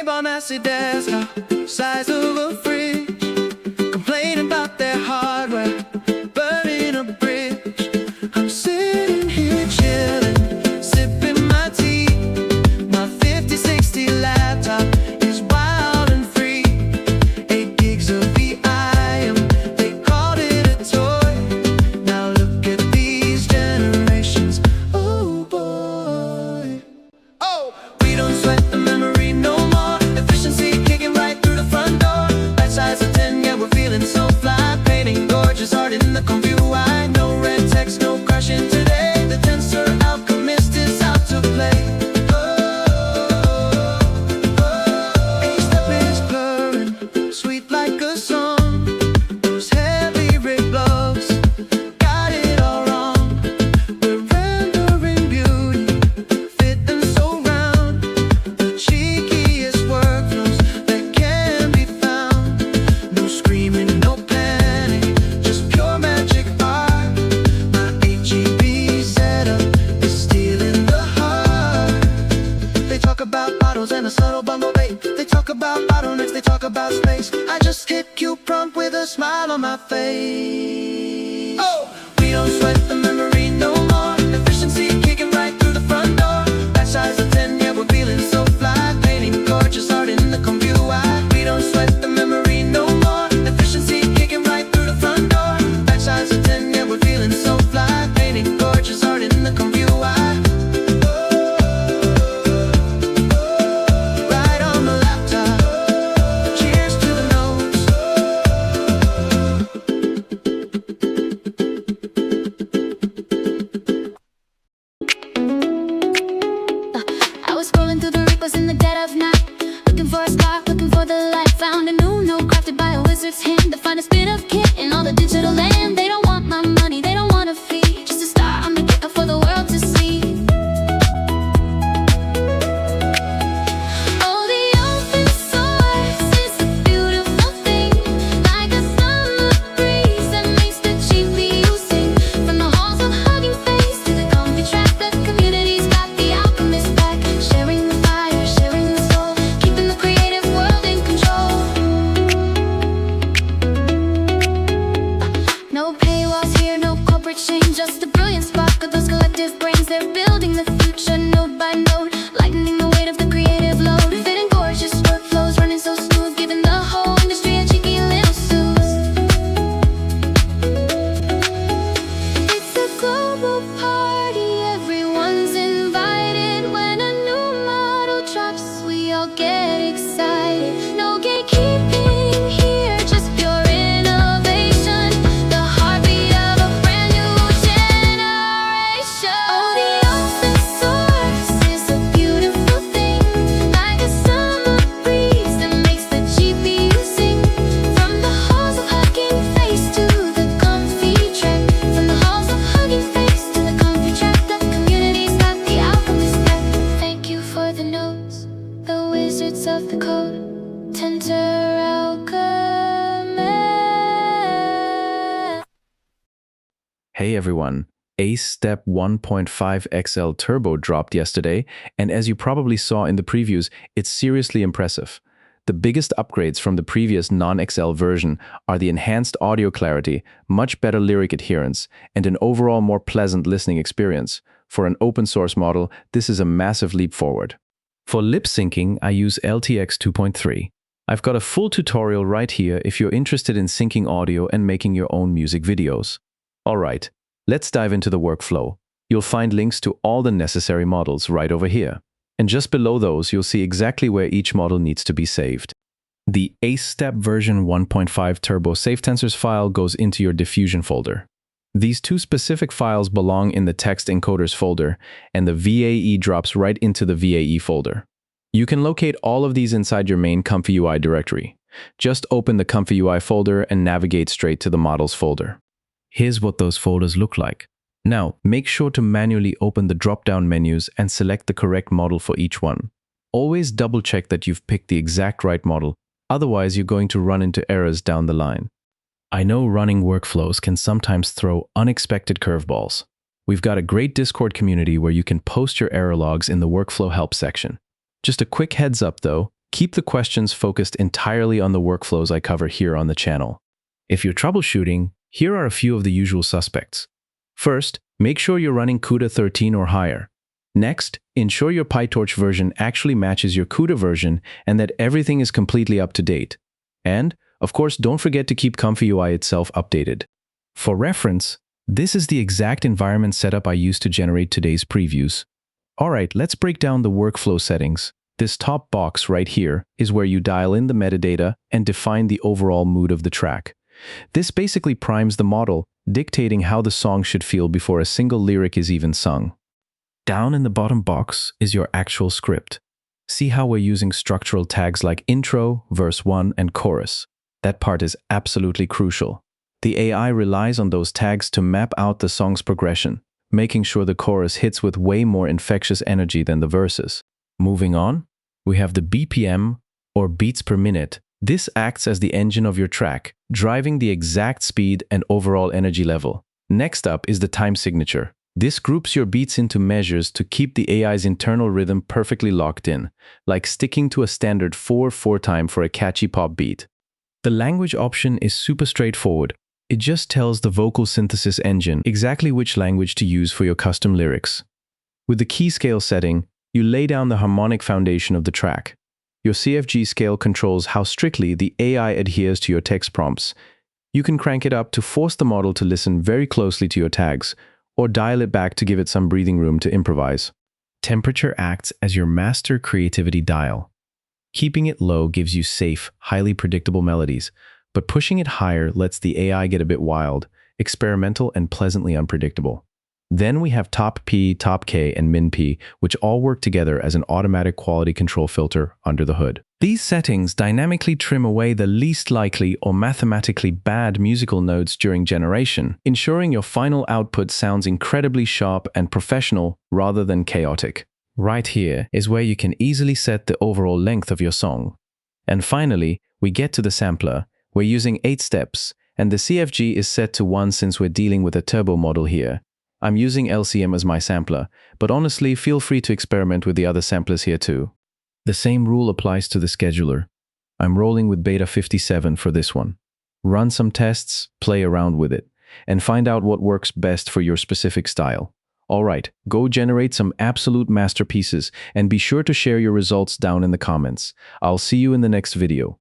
on acid desktop, size of a fridge, complaining about their hardware, burning a bridge. I'm sitting here chilling, sipping my tea. My 5060 laptop is wild and free. 8 gigs of VRAM, they called it a toy. Now look at these generations, oh boy. Oh, we don't sweat the memory no more. Efficiency kicking right through the front door. Batch size of 10, yeah, we're feeling so fly. Painting gorgeous art in the ComfyUI. No red text, no crashing today. The Tensor Alchemist is out to play. AceStep is purring, sweet like a song. Those heavy rig gloves got it all wrong. We're rendering beauty, fit and so round. The cheekiest workflows that can be found. No screaming, no panic, just pure magic art. My 8GB setup is stealing the heart. They talk about bottles and a subtle bumble bait. They talk about bottlenecks, they talk about space. I just hit Q prompt with a smile on my face. Oh, we don't sweat the memory no more. Efficiency kicking right through the front door. Batch size of 10, yeah, we're feeling so fly. Painting gorgeous art in the ComfyUI. We don't sweat the memory no more. Efficiency kicking right through the front door. Batch size of 10, yeah, we're feeling so fly. Painting gorgeous art in the ComfyUI. Right on the laptop. Cheers to the nose. I was scrolling through the repos in the dead of night, looking for a spark, looking for the light. Found a new note crafted by a wizard's hand, the finest bit of kit in all the digital land. They don't want my money, they don't want a fee, just a star on the kit for the world to see. Oh, the open source is a beautiful thing, like a summer breeze that makes the GPU sing. From the halls of Hugging Face to the comfy track, the community's got the Alchemist back, sharing the fire, sharing the soul, keeping the creative world in control. No paywalls here, no corporate shame, just the brilliant spark of those collective brains. They're building the future node by node, lightening the weight of the creative load. Fitting gorgeous workflows, running so smooth, giving the whole industry a cheeky little soothe. It's a global party, everyone's invited. When a new model drops, we all get excited. No gatekeeping here, just pure innovation, the heartbeat of a brand new generation. Oh, the open source is a beautiful thing, like a summer breeze that makes the GPU sing. From the halls of Hugging Face to the comfy track, from the halls of Hugging Face to the comfy track, the community's got the Alchemist back. Thank you for the notes, the wizards of the code, Tensor Alchemist. Hey everyone, AceStep 1.5 XL Turbo dropped yesterday, and as you probably saw in the previews, it's seriously impressive. The biggest upgrades from the previous non-XL version are the enhanced audio clarity, much better lyric adherence, and an overall more pleasant listening experience. For an open source model, this is a massive leap forward. For lip syncing, I use LTX 2.3. I've got a full tutorial right here if you're interested in syncing audio and making your own music videos. Alright, let's dive into the workflow. You'll find links to all the necessary models right over here. And just below those, you'll see exactly where each model needs to be saved. The AceStep version 1.5 Turbo Save Tensors file goes into your diffusion folder. These two specific files belong in the text encoders folder, and the VAE drops right into the VAE folder. You can locate all of these inside your main ComfyUI directory. Just open the ComfyUI folder and navigate straight to the models folder. Here's what those folders look like. Now, make sure to manually open the drop-down menus and select the correct model for each one. Always double-check that you've picked the exact right model, otherwise you're going to run into errors down the line. I know running workflows can sometimes throw unexpected curveballs. We've got a great Discord community where you can post your error logs in the workflow help section. Just a quick heads up though, Keep the questions focused entirely on the workflows I cover here on the channel. If you're troubleshooting, here are a few of the usual suspects. First, make sure you're running CUDA 13 or higher. Next, ensure your PyTorch version actually matches your CUDA version and that everything is completely up to date. And, of course, don't forget to keep ComfyUI itself updated. For reference, this is the exact environment setup I used to generate today's previews. Alright, let's break down the workflow settings. This top box right here is where you dial in the metadata and define the overall mood of the track. This basically primes the model, dictating how the song should feel before a single lyric is even sung. Down in the bottom box is your actual script. See how we're using structural tags like intro, verse 1, and chorus. That part is absolutely crucial. The AI relies on those tags to map out the song's progression, making sure the chorus hits with way more infectious energy than the verses. Moving on, we have the BPM, or beats per minute. This acts as the engine of your track, driving the exact speed and overall energy level. Next up is the time signature. This groups your beats into measures to keep the AI's internal rhythm perfectly locked in, like sticking to a standard 4/4 time for a catchy pop beat. The language option is super straightforward. It just tells the vocal synthesis engine exactly which language to use for your custom lyrics. With the key scale setting, you lay down the harmonic foundation of the track. Your CFG scale controls how strictly the AI adheres to your text prompts. You can crank it up to force the model to listen very closely to your tags, or dial it back to give it some breathing room to improvise. Temperature acts as your master creativity dial. Keeping it low gives you safe, highly predictable melodies, but pushing it higher lets the AI get a bit wild, experimental, and pleasantly unpredictable. Then we have top P, top K, and min P, which all work together as an automatic quality control filter under the hood. These settings dynamically trim away the least likely or mathematically bad musical notes during generation, ensuring your final output sounds incredibly sharp and professional rather than chaotic. Right here is where you can easily set the overall length of your song. And finally, we get to the sampler. We're using 8 steps, and the CFG is set to 1 since we're dealing with a turbo model here. I'm using LCM as my sampler, but honestly, feel free to experiment with the other samplers here too. The same rule applies to the scheduler. I'm rolling with Beta 57 for this one. Run some tests, play around with it, and find out what works best for your specific style. Alright, go generate some absolute masterpieces, and be sure to share your results down in the comments. I'll see you in the next video.